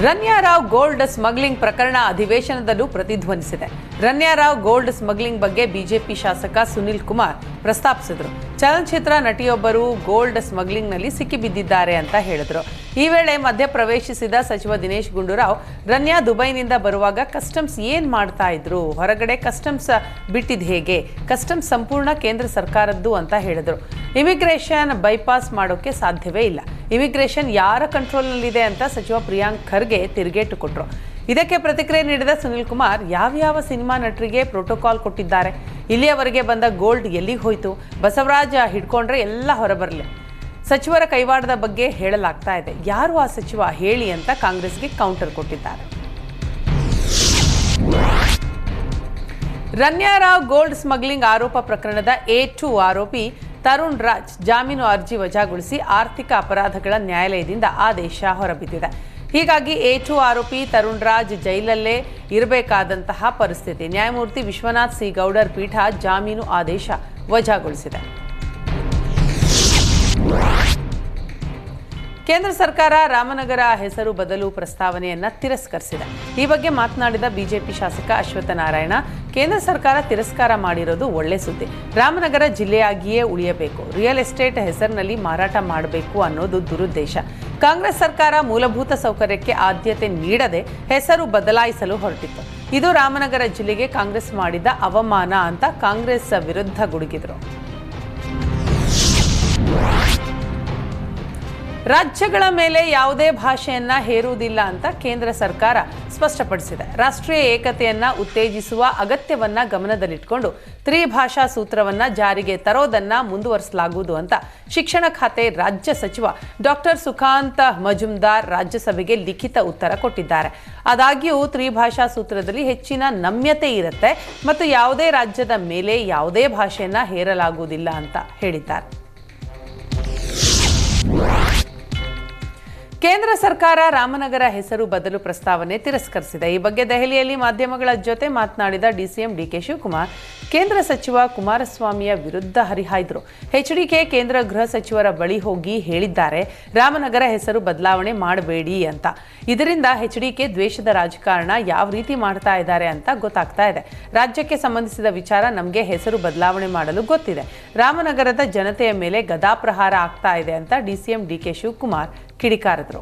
Ranya Rao gold smuggling ಪ್ರಕರಣ ಅಧಿವೇಶನದಲ್ಲೂ ಪ್ರತಿಧ್ವನಿಸಿದೆ. Ranya Rao gold smuggling ಬಗ್ಗೆ BJP ಶಾಸಕ ಸುನಿಲ್ ಕುಮಾರ್ ಪ್ರಸ್ತಾಪಿಸಿದರು. ಚಲನಚಿತ್ರ ನಟಿಯೊಬ್ಬರು ಗೋಲ್ಡ್ ಸ್ಮಗ್ಲಿಂಗ್ನಲ್ಲಿ ಸಿಕ್ಕಿಬಿದ್ದಿದ್ದಾರೆ ಅಂತ ಹೇಳಿದರು. ಈ ವೇಳೆ ಮಧ್ಯಪ್ರವೇಶಿಸಿದ ಸಚಿವ ದಿನೇಶ್ ಗುಂಡೂರಾವ್, ರನ್ಯಾ ದುಬೈನಿಂದ ಬರುವಾಗ ಕಸ್ಟಮ್ಸ್ ಏನ್ ಮಾಡ್ತಾ ಇದ್ರು, ಹೊರಗಡೆ ಕಸ್ಟಮ್ಸ್ ಬಿಟ್ಟಿದ್ ಹೇಗೆ, ಕಸ್ಟಮ್ಸ್ ಸಂಪೂರ್ಣ ಕೇಂದ್ರ ಸರ್ಕಾರದ್ದು ಅಂತ ಹೇಳಿದರು. ಇಮಿಗ್ರೇಷನ್ ಬೈಪಾಸ್ ಮಾಡೋಕೆ ಸಾಧ್ಯವೇ ಇಲ್ಲ, ಇಮಿಗ್ರೇಷನ್ ಯಾರ ಕಂಟ್ರೋಲ್ನಲ್ಲಿದೆ ಅಂತ ಸಚಿವ ಪ್ರಿಯಾಂಕ್ ಖರ್ಗೆ ತಿರುಗೇಟು ಕೊಟ್ಟರು. ಇದಕ್ಕೆ ಪ್ರತಿಕ್ರಿಯೆ ನೀಡಿದ ಸುನಿಲ್ ಕುಮಾರ್, ಯಾವ್ಯಾವ ಸಿನಿಮಾ ನಟರಿಗೆ ಪ್ರೋಟೋಕಾಲ್ ಕೊಟ್ಟಿದ್ದಾರೆ, ಇಲ್ಲಿಯವರೆಗೆ ಬಂದ ಗೋಲ್ಡ್ ಎಲ್ಲಿಗೆ ಹೋಯ್ತು, ಬಸವರಾಜ ಹಿಡ್ಕೊಂಡ್ರೆ ಎಲ್ಲ ಹೊರಬರಲಿ, ಸಚಿವರ ಕೈವಾಡದ ಬಗ್ಗೆ ಹೇಳಲಾಗ್ತಾ ಇದೆ, ಯಾರು ಆ ಸಚಿವ ಹೇಳಿ ಅಂತ ಕಾಂಗ್ರೆಸ್ಗೆ ಕೌಂಟರ್ ಕೊಟ್ಟಿದ್ದಾರೆ. ರನ್ಯಾರಾವ್ ಗೋಲ್ಡ್ ಸ್ಮಗ್ಲಿಂಗ್ ಆರೋಪ ಪ್ರಕರಣದ A2 ಆರೋಪಿ ತರುಣ್ ರಾಜ್ ಜಾಮೀನು ಅರ್ಜಿ ವಜಾಗೊಳಿಸಿ ಆರ್ಥಿಕ ಅಪರಾಧಗಳ ನ್ಯಾಯಾಲಯದಿಂದ ಆದೇಶ ಹೊರಬಿದ್ದಿದೆ. ಹೀಗಾಗಿ A2 ಆರೋಪಿ ತರುಣ್ ರಾಜ್ ಜೈಲಲ್ಲೇ ಇರಬೇಕಾದಂತಹ ಪರಿಸ್ಥಿತಿ. ನ್ಯಾಯಮೂರ್ತಿ ವಿಶ್ವನಾಥ್ ಸಿ ಗೌಡರ್ ಪೀಠ ಜಾಮೀನು ಆದೇಶ ವಜಾಗೊಳಿಸಿದೆ. ಕೇಂದ್ರ ಸರ್ಕಾರ ರಾಮನಗರ ಹೆಸರು ಬದಲು ಪ್ರಸ್ತಾವನೆಯನ್ನ ತಿರಸ್ಕರಿಸಿದೆ. ಈ ಬಗ್ಗೆ ಮಾತನಾಡಿದ ಬಿಜೆಪಿ ಶಾಸಕ ಅಶ್ವತ್ಥ ನಾರಾಯಣ, ಕೇಂದ್ರ ಸರ್ಕಾರ ತಿರಸ್ಕಾರ ಮಾಡಿರೋದು ಒಳ್ಳೆ ಸುದ್ದಿ. ರಾಮನಗರ ಜಿಲ್ಲೆಯಾಗಿಯೇ ಉಳಿಯಬೇಕು, ರಿಯಲ್ ಎಸ್ಟೇಟ್ ಹೆಸರಿನಲ್ಲಿ ಮಾರಾಟ ಮಾಡಬೇಕು ಅನ್ನೋದು ದುರುದ್ದೇಶ. ಕಾಂಗ್ರೆಸ್ ಸರ್ಕಾರ ಮೂಲಭೂತ ಸೌಕರ್ಯಕ್ಕೆ ಆದ್ಯತೆ ನೀಡದೆ ಹೆಸರು ಬದಲಾಯಿಸಲು ಹೊರಟಿತ್ತು. ಇದು ರಾಮನಗರ ಜಿಲ್ಲೆಗೆ ಕಾಂಗ್ರೆಸ್ ಮಾಡಿದ ಅವಮಾನ ಅಂತ ಕಾಂಗ್ರೆಸ್ ವಿರುದ್ಧ ಗುಡುಗಿದರು. ರಾಜ್ಯಗಳ ಮೇಲೆ ಯಾವುದೇ ಭಾಷೆಯನ್ನ ಹೇರುವುದಿಲ್ಲ ಅಂತ ಕೇಂದ್ರ ಸರ್ಕಾರ ಸ್ಪಷ್ಟಪಡಿಸಿದೆ. ರಾಷ್ಟ್ರೀಯ ಏಕತೆಯನ್ನ ಉತ್ತೇಜಿಸುವ ಅಗತ್ಯವನ್ನ ಗಮನದಲ್ಲಿಟ್ಟುಕೊಂಡು ತ್ರಿಭಾಷಾ ಸೂತ್ರವನ್ನ ಜಾರಿಗೆ ತರೋದನ್ನ ಮುಂದುವರಿಸಲಾಗುವುದು ಅಂತ ಶಿಕ್ಷಣ ಖಾತೆ ರಾಜ್ಯ ಸಚಿವ ಡಾಕ್ಟರ್ ಸುಖಾಂತ್ ಮಜುಮ್ದಾರ್ ರಾಜ್ಯಸಭೆಗೆ ಲಿಖಿತ ಉತ್ತರ ಕೊಟ್ಟಿದ್ದಾರೆ. ಆದಾಗ್ಯೂ ತ್ರಿಭಾಷಾ ಸೂತ್ರದಲ್ಲಿ ಹೆಚ್ಚಿನ ನಮ್ಯತೆ ಇರುತ್ತೆ ಮತ್ತು ಯಾವುದೇ ರಾಜ್ಯದ ಮೇಲೆ ಯಾವುದೇ ಭಾಷೆಯನ್ನ ಹೇರಲಾಗುವುದಿಲ್ಲ ಅಂತ ಹೇಳಿದ್ದಾರೆ. ಕೇಂದ್ರ ಸರ್ಕಾರ ರಾಮನಗರ ಹೆಸರು ಬದಲು ಪ್ರಸ್ತಾವನೆ ತಿರಸ್ಕರಿಸಿದೆ. ಈ ಬಗ್ಗೆ ದೆಹಲಿಯಲ್ಲಿ ಮಾಧ್ಯಮಗಳ ಜೊತೆ ಮಾತನಾಡಿದ ಡಿಸಿಎಂ ಡಿಕೆ ಶಿವಕುಮಾರ್, ಕೇಂದ್ರ ಸಚಿವ ಕುಮಾರಸ್ವಾಮಿಯ ವಿರುದ್ಧ ಹರಿಹಾಯ್ದರು. ಎಚ್ಡಿಕೆ ಕೇಂದ್ರ ಗೃಹ ಸಚಿವರ ಬಳಿ ಹೋಗಿ ಹೇಳಿದ್ದಾರೆ, ರಾಮನಗರ ಹೆಸರು ಬದಲಾವಣೆ ಮಾಡಬೇಡಿ ಅಂತ. ಇದರಿಂದ ಎಚ್ಡಿಕೆ ದ್ವೇಷದ ರಾಜಕಾರಣ ಯಾವ ರೀತಿ ಮಾಡ್ತಾ ಇದ್ದಾರೆ ಅಂತ ಗೊತ್ತಾಗ್ತಾ ಇದೆ. ರಾಜ್ಯಕ್ಕೆ ಸಂಬಂಧಿಸಿದ ವಿಚಾರ ನಮಗೆ ಹೆಸರು ಬದಲಾವಣೆ ಮಾಡಲು ಗೊತ್ತಿದೆ. ರಾಮನಗರದ ಜನತೆಯ ಮೇಲೆ ಗದಾಪ್ರಹಾರ ಆಗ್ತಾ ಇದೆ ಅಂತ ಡಿಸಿಎಂ ಡಿಕೆ ಶಿವಕುಮಾರ್ ಕಿಡಿಕಾರಿದರು.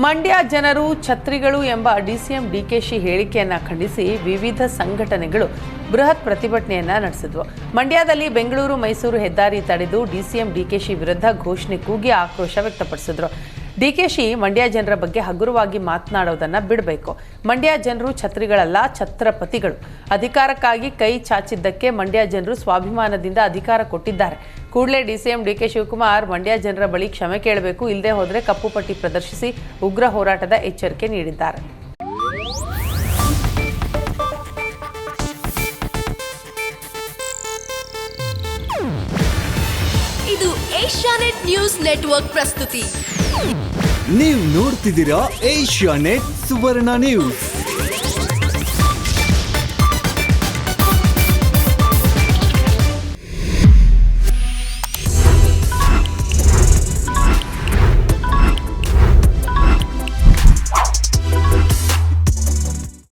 ಮಂಡ್ಯ ಜನರು ಛತ್ರಿಗಳು ಎಂಬ ಡಿಸಿಎಂ ಡಿಕೆಶಿ ಹೇಳಿಕೆಯನ್ನ ಖಂಡಿಸಿ ವಿವಿಧ ಸಂಘಟನೆಗಳು ಬೃಹತ್ ಪ್ರತಿಭಟನೆಯನ್ನ ನಡೆಸಿದ್ವು. ಮಂಡ್ಯದಲ್ಲಿ ಬೆಂಗಳೂರು ಮೈಸೂರು ಹೆದ್ದಾರಿ ತಡೆದು ಡಿಸಿಎಂ ಡಿಕೆಶಿ ವಿರುದ್ಧ ಘೋಷಣೆ ಕೂಗಿ ಆಕ್ರೋಶ ವ್ಯಕ್ತಪಡಿಸಿದ್ರು. ಡಿಕೆಶಿ ಮಂಡ್ಯ ಜನರ ಬಗ್ಗೆ ಹಗುರವಾಗಿ ಮಾತನಾಡೋದನ್ನ ಬಿಡಬೇಕು. ಮಂಡ್ಯ ಜನರು ಛತ್ರಿಗಳಲ್ಲ, ಛತ್ರಪತಿಗಳು. ಅಧಿಕಾರಕ್ಕಾಗಿ ಕೈ ಚಾಚಿದ್ದಕ್ಕೆ ಮಂಡ್ಯ ಜನರು ಸ್ವಾಭಿಮಾನದಿಂದ ಅಧಿಕಾರ ಕೊಟ್ಟಿದ್ದಾರೆ. ಕೂಡಲೇ ಡಿಸಿಎಂ ಡಿಕೆ ಶಿವಕುಮಾರ್ ಮಂಡ್ಯ ಜನರ ಬಳಿ ಕ್ಷಮೆ ಕೇಳಬೇಕು, ಇಲ್ಲದೆ ಹೋದರೆ ಕಪ್ಪು ಪಟ್ಟಿ ಪ್ರದರ್ಶಿಸಿ ಉಗ್ರ ಹೋರಾಟದ ಎಚ್ಚರಿಕೆ ನೀಡಿದ್ದಾರೆ. ಇದು ಏಷ್ಯಾನೆಟ್ ನ್ಯೂಸ್ ನೆಟ್ವರ್ಕ್ ಪ್ರಸ್ತುತಿ. ನೀವು ನೋಡ್ತಿದ್ದೀರಾ ಏಷ್ಯಾನೆಟ್ ಸುವರ್ಣ ನ್ಯೂಸ್.